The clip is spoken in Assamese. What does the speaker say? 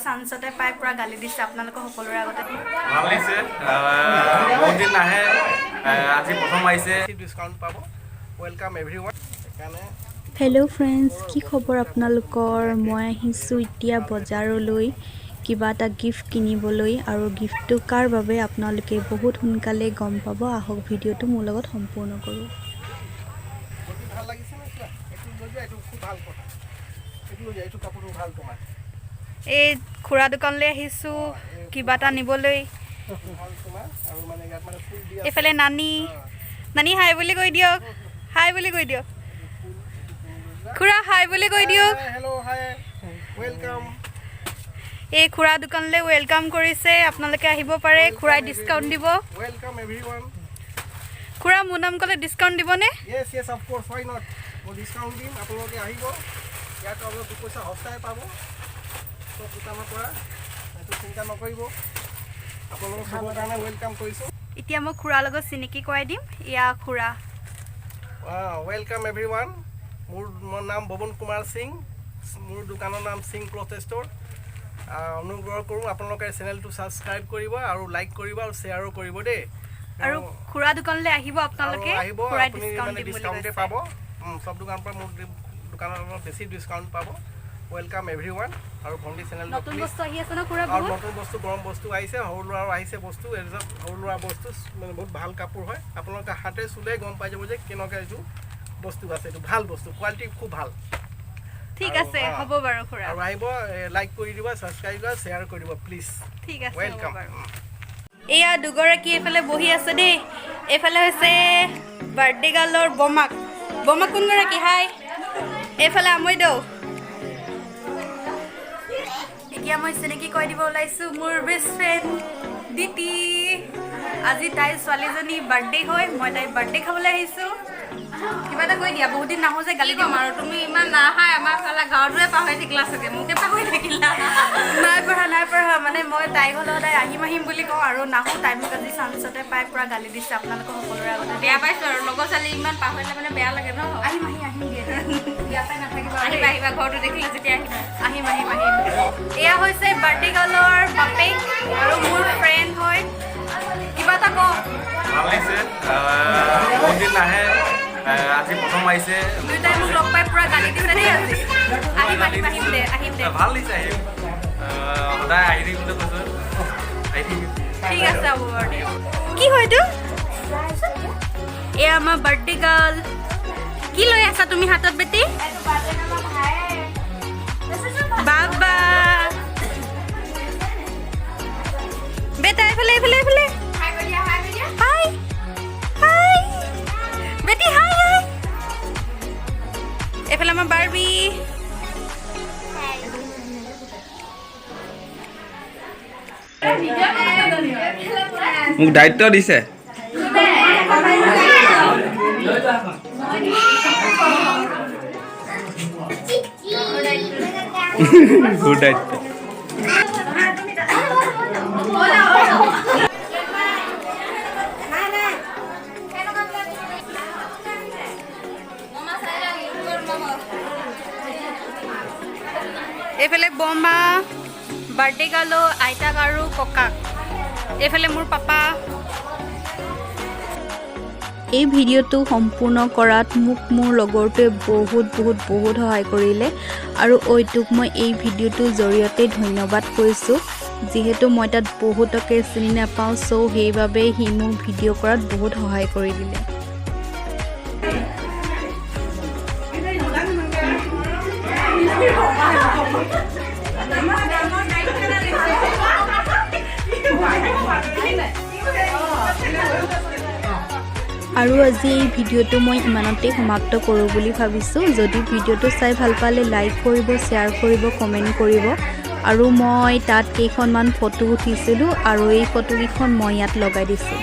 চান্সতে পাই পুৰা গালি দিছে আপোনালোক সকলোৰে আগতে। ভাল লাগিছে, বহুত দিন নাহে, আজি প্ৰথম আহিছে, ডিছকাউণ্ট পাব। Welcome everyone. সেইকাৰণে হেল্ল' ফ্ৰেণ্ডছ, কি খবৰ আপোনালোকৰ? মই আহিছোঁ এতিয়া বজাৰলৈ কিবা এটা গিফ্ট কিনিবলৈ, আৰু গিফ্টটো কাৰ বাবে আপোনালোকে বহুত সোনকালে গম পাব। আহক ভিডিঅ'টো মোৰ লগত সম্পূৰ্ণ কৰোঁ। ভাল লাগিছে নে? এইটো লৈ যোৱা, এইটো খুব ভাল কথা। এইটো লৈ যোৱা, এইটো কাপোৰটো ভাল তোমাৰ। এই খুৰা দোকানলৈ আহিছোঁ কিবা এটা নিবলৈ। ভাল তোমাৰ, আৰু মানে ইয়াত মানে ফুল দিয়া। এইফালে নানি নানি হাই বুলি কৈ দিয়ক, হাই বুলি কৈ দিয়ক। খুৰা হাই বুলি কৈ দিয়ক। হেল্ল' হাই, ৱেলকাম। এই খুৰা দোকানলৈ ৱেলকাম কৰিছে, আপোনালোকে আহিব পাৰে, খুৰাই ডিছকাউণ্ট দিব। Welcome everyone. খুৰা মোৰ নাম ক'লে ডিছকাউণ্ট দিবনে? য়েছ য়েছ অফ কোৰ্ছ, হোৱাই নট। মই ডিছকাউণ্ট দিম, আপোনালোকে আহিব। ইয়াত অলপ দুপইচা সস্তাই পাব চব দোকানৰ পৰা, সেইটো চিন্তা নকৰিব। আপোনালোকক চবৰ কাৰণে ৱেলকাম কৰিছোঁ। এতিয়া মই খুৰাৰ লগত চিনাকি কৰাই দিম। এয়া খুৰা। Welcome everyone. মোৰ নাম ভৱন কুমাৰ সিং, মোৰ দোকানৰ নাম সিং ক্লথ ষ্ট'ৰ। অনুগ্ৰহ কৰোঁ আপোনালোকে চেনেলটো ছাবস্ক্ৰাইব কৰিব, আৰু লাইক কৰিব, আৰু শ্বেয়াৰো কৰিব দেই। আৰু খুৰা দোকানলৈ আহিব আপোনালোকে, আহিব, খুৰাই আপুনি ডিছকাউণ্ট মানে দিম বুলি ডিছকাউণ্টে কৈছে। পাব। চব দোকানৰ পৰা মোৰ দোকানত অলপ বেছি ডিছকাউণ্ট পাব। Welcome everyone. আৰু ভণ্টি চেনেলটো নতুন বস্তু আহি আছে ন খুৰা? আৰু নতুন বস্তু, গৰম বস্তু আহিছে, সৰু ল'ৰাও আহিছে বস্তু। এইবিলাক সৰু ল'ৰা বস্তু মানে বহুত ভাল কাপোৰ হয়। আপোনালোকে হাতে চুলে গম পাই যাব যে কেনেকুৱা এইটো বস্তু আছে। এইটো ভাল বস্তু, কোৱালিটি খুব ভাল। ঠিক আছে, হ'ব বাৰু খুৰা। আৰু আহিব, লাইক কৰি দিব, ছাবস্ক্ৰাইব কৰিব, শ্বেয়াৰ কৰিব প্লিজ। ঠিক আছে, হ'ব ৱেলকাম। বাৰু। এয়া দুগৰাকী এইফালে বহি আছে দেই। এইফালে হৈছে বাৰ্থডে গাৰ্লৰ বমাক। বমাক কোনগৰাকী? হাই। এইফালে আমৈদৌ। এতিয়া মই চিনাকি কৈ দিব ওলাইছোঁ মোৰ বেষ্ট ফ্ৰেণ্ড দিতি। আজি তাইৰ ছোৱালীজনী বাৰ্থডে হয়, মই তাইৰ বাৰ্থডে খাবলৈ আহিছোঁ। কিবা এটা কৈ দিয়া, বহুত দিন নাহোঁ যে গালি দিম আৰু। তুমি ইমান নাহাই, আমাৰ ফালে গাঁৱটোৱে পাহৰি থাকিলা চাগে, মোকে পাহৰি থাকিলা। নাই পঢ়া মানে মই তাই ঘৰলৈ সদায় আহিম বুলি কওঁ, আৰু নাহোঁ। তাই মোক আজি চান্সতে পাই পুৰা গালি দিছে আপোনালোকৰ সকলোৰে আগতে। বেয়া পাইছোঁ আৰু, লগৰ ছোৱালী ইমান পাহৰিলে মানে বেয়া লাগে ন। আহিম দিয়ে, বেয়া পাই নাথাকিবা। আহিবা ঘৰটো দেখিলে যেতিয়া আহিম। এয়া হৈছে বাৰ্থডে গাৰ্লৰ বাপেক আৰু মোৰ ফ্ৰেণ্ড হয়। কিবা এটা কওঁ। ভাল লাগিছে, বহুত দিন নাহে, আজি প্ৰথম আহিছে। দুয়োটাই মোক লগ পাই পুৰা গালি দিছে দেই আজি। আহিম দে। ভাল লাগিছে, আহিম সদায় আহি থাকিবলৈ কৈছোঁ, আহি থাকিম। ঠিক আছে, হ'ব বাৰু দিয়ক। কি হয় এইটো? এয়া আমাৰ বাৰ্থডে গাৰ্ল। কি লৈ আছা তুমি হাতত বেটি? বাবা বেটা, এইফালে হাই বেটি, হাই। এইফালে আমাৰ বাৰ্বি। মোক দায়িত্ব দিছে। গুড দায়িত্ব। এইফালে বমা, বাৰ্থডে গাৰ্লো, আইতাক আৰু ককাক। এইফালে মোৰ পাপা। এই ভিডিঅ'টো সম্পূৰ্ণ কৰাত মোক মোৰ লগৰটোৱে বহুত সহায় কৰিলে, আৰু ঐটোক মই এই ভিডিঅ'টোৰ জৰিয়তে ধন্যবাদ কৈছোঁ, যিহেতু মই তাত বহুতকে চিনি নাপাওঁ। সেইবাবে সি মোক ভিডিঅ' কৰাত বহুত সহায় কৰি দিলে। আৰু আজি এই ভিডিঅ'টো মই ইমানতে সমাপ্ত কৰোঁ বুলি ভাবিছোঁ। যদি ভিডিঅ'টো চাই ভাল পালে লাইক কৰিব, শ্বেয়াৰ কৰিব, কমেণ্ট কৰিব। আৰু মই তাত কেইখনমান ফটো উঠিছিলোঁ, আৰু এই ফটোকেইখন মই ইয়াত লগাই দিছোঁ।